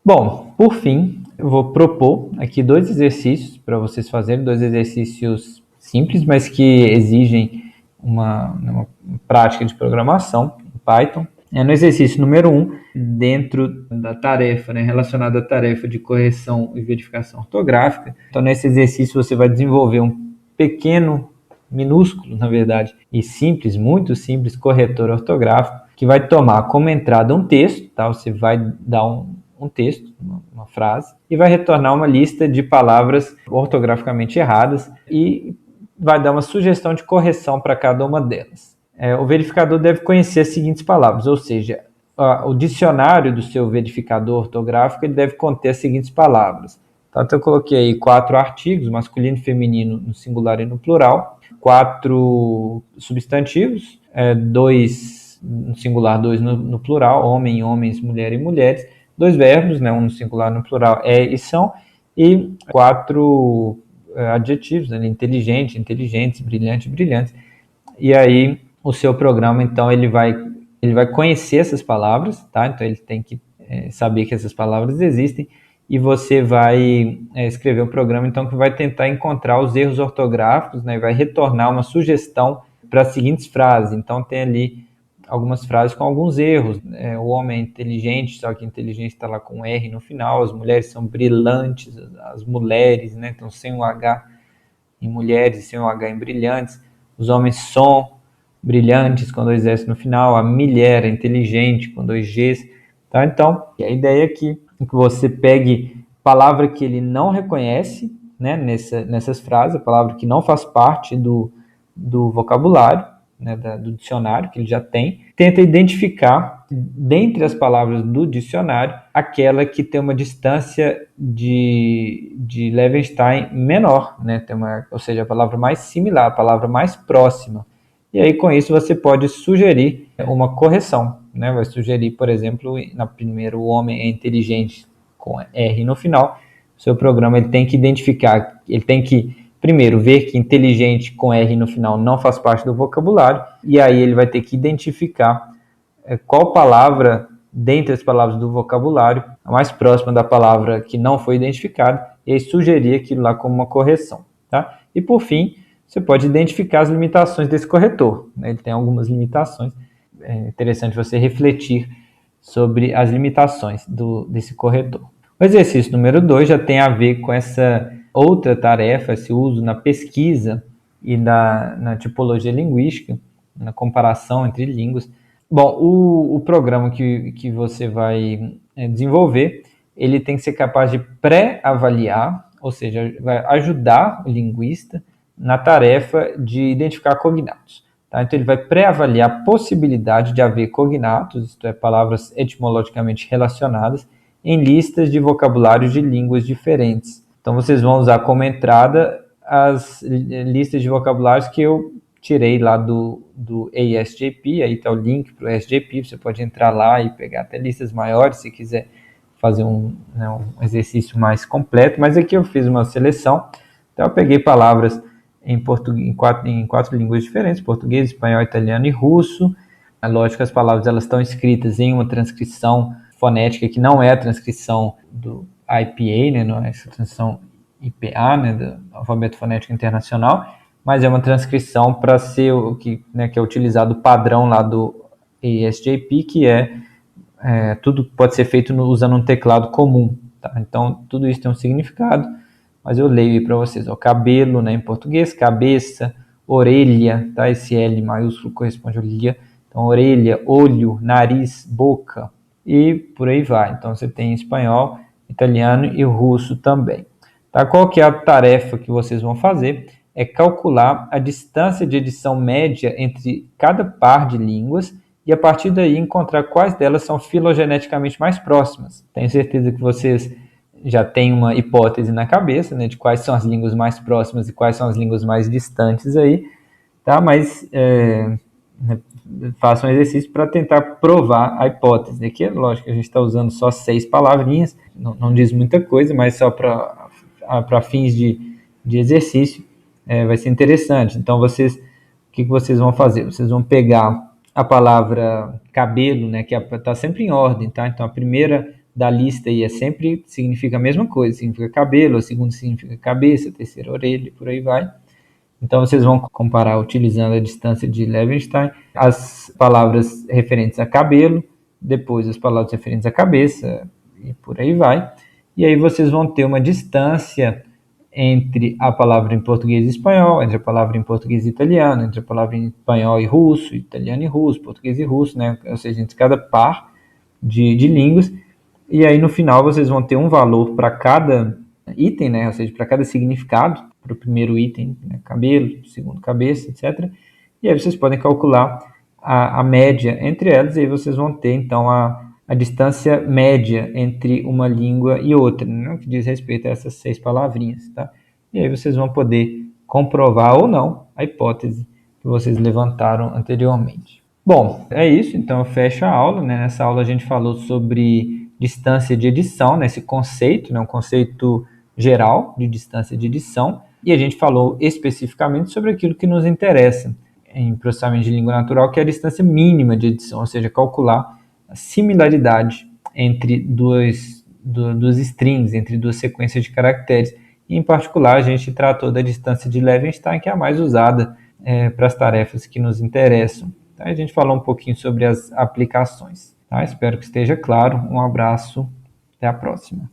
Bom, por fim, eu vou propor aqui 2 exercícios para vocês fazerem, 2 exercícios simples, mas que exigem uma prática de programação em Python. No exercício número 1, dentro da tarefa, relacionada à tarefa de correção e verificação ortográfica. Então, nesse exercício, você vai desenvolver um pequeno, minúsculo, na verdade, e simples, muito simples, corretor ortográfico, que vai tomar como entrada um texto, tá? Você vai dar um texto, uma frase, e vai retornar uma lista de palavras ortograficamente erradas e vai dar uma sugestão de correção para cada uma delas. O verificador deve conhecer as seguintes palavras, ou seja, o dicionário do seu verificador ortográfico ele deve conter as seguintes palavras. Então, eu coloquei aí 4 artigos, masculino e feminino no singular e no plural, 4 substantivos, 2 no singular, 2 no plural, homem, homens, mulher e mulheres, 2 verbos, um no singular e no plural, é e são, e 4 adjetivos, inteligente, inteligentes, brilhante, brilhantes. E aí o seu programa, então, ele vai conhecer essas palavras, tá? Então ele tem que saber que essas palavras existem, e você vai escrever um programa, então, que vai tentar encontrar os erros ortográficos, e vai retornar uma sugestão para as seguintes frases. Então tem ali algumas frases com alguns erros. O homem é inteligente, só que inteligente está lá com R no final. As mulheres são brilhantes, as mulheres, então sem o H em mulheres e sem o H em brilhantes. Os homens são brilhantes com 2 S no final. A mulher é inteligente com 2 Gs. Tá? Então, a ideia aqui é que você pegue palavra que ele não reconhece, nessas frases, a palavra que não faz parte do vocabulário, do dicionário que ele já tem, tenta identificar, dentre as palavras do dicionário, aquela que tem uma distância de Levenshtein menor, ou seja, a palavra mais similar, a palavra mais próxima. E aí, com isso, você pode sugerir uma correção. Vai sugerir, por exemplo, na primeira, o homem é inteligente com R no final. O seu programa ele tem que identificar, ele tem que primeiro ver que inteligente com R no final não faz parte do vocabulário, e aí ele vai ter que identificar qual palavra, dentre as palavras do vocabulário, a mais próxima da palavra que não foi identificada, e aí sugerir aquilo lá como uma correção. Tá? E por fim, você pode identificar as limitações desse corretor. Ele tem algumas limitações, é interessante você refletir sobre as limitações desse corretor. O exercício número 2 já tem a ver com essa outra tarefa, esse uso na pesquisa e na tipologia linguística, na comparação entre línguas. Bom, o programa que você vai desenvolver, ele tem que ser capaz de pré-avaliar, ou seja, vai ajudar o linguista na tarefa de identificar cognatos. Tá? Então, ele vai pré-avaliar a possibilidade de haver cognatos, isto é, palavras etimologicamente relacionadas, em listas de vocabulários de línguas diferentes. Então, vocês vão usar como entrada as listas de vocabulários que eu tirei lá do ASJP, aí está o link para o ASJP, você pode entrar lá e pegar até listas maiores, se quiser fazer um exercício mais completo, mas aqui eu fiz uma seleção, então eu peguei palavras em 4 línguas diferentes, português, espanhol, italiano e russo. É lógico que as palavras elas estão escritas em uma transcrição fonética que não é a transcrição do IPA, não é essa transcrição IPA, do Alfabeto Fonético Internacional, mas é uma transcrição para ser o que é utilizado o padrão lá do ASJP, que tudo pode ser feito usando um teclado comum. Tá? Então, tudo isso tem um significado, mas eu leio aí para vocês. Cabelo, em português, cabeça, orelha, tá? Esse L maiúsculo corresponde a orelha. Então, orelha, olho, nariz, boca, e por aí vai. Então, você tem espanhol, italiano e russo também. Tá? Qual que é a tarefa que vocês vão fazer? É calcular a distância de edição média entre cada par de línguas e, a partir daí, encontrar quais delas são filogeneticamente mais próximas. Tenho certeza que vocês já têm uma hipótese na cabeça, de quais são as línguas mais próximas e quais são as línguas mais distantes aí, tá? Mas faça um exercício para tentar provar a hipótese. Aqui é lógico que a gente está usando só 6 palavrinhas, não diz muita coisa, mas só para fins de exercício vai ser interessante. Então, o que vocês vão fazer? Vocês vão pegar a palavra cabelo, que está sempre em ordem, tá? Então, a primeira da lista aí sempre significa a mesma coisa, significa cabelo, a segunda significa cabeça, a terceira orelha, por aí vai. Então, vocês vão comparar utilizando a distância de Levenstein, as palavras referentes a cabelo, depois as palavras referentes à cabeça, e por aí vai. E aí vocês vão ter uma distância entre a palavra em português e espanhol, entre a palavra em português e italiano, entre a palavra em espanhol e russo, italiano e russo, português e russo, né? Ou seja, entre cada par de línguas. E aí no final vocês vão ter um valor para cada item, né? Ou seja, para cada significado, para o primeiro item, né? Cabelo, segundo cabeça, etc. E aí vocês podem calcular a média entre elas, e aí vocês vão ter então a distância média entre uma língua e outra, né? Que diz respeito a essas 6 palavrinhas, tá? E aí vocês vão poder comprovar ou não a hipótese que vocês levantaram anteriormente. Bom, é isso, então eu fecho a aula, né? Nessa aula a gente falou sobre distância de edição, né? Esse conceito, né? Um conceito geral de distância de edição, e a gente falou especificamente sobre aquilo que nos interessa em processamento de língua natural, que é a distância mínima de edição, ou seja, calcular a similaridade entre duas strings, entre duas sequências de caracteres. E, em particular, a gente tratou da distância de Levenstein, que é a mais usada para as tarefas que nos interessam. Tá? A gente falou um pouquinho sobre as aplicações. Tá? Espero que esteja claro. Um abraço, até a próxima.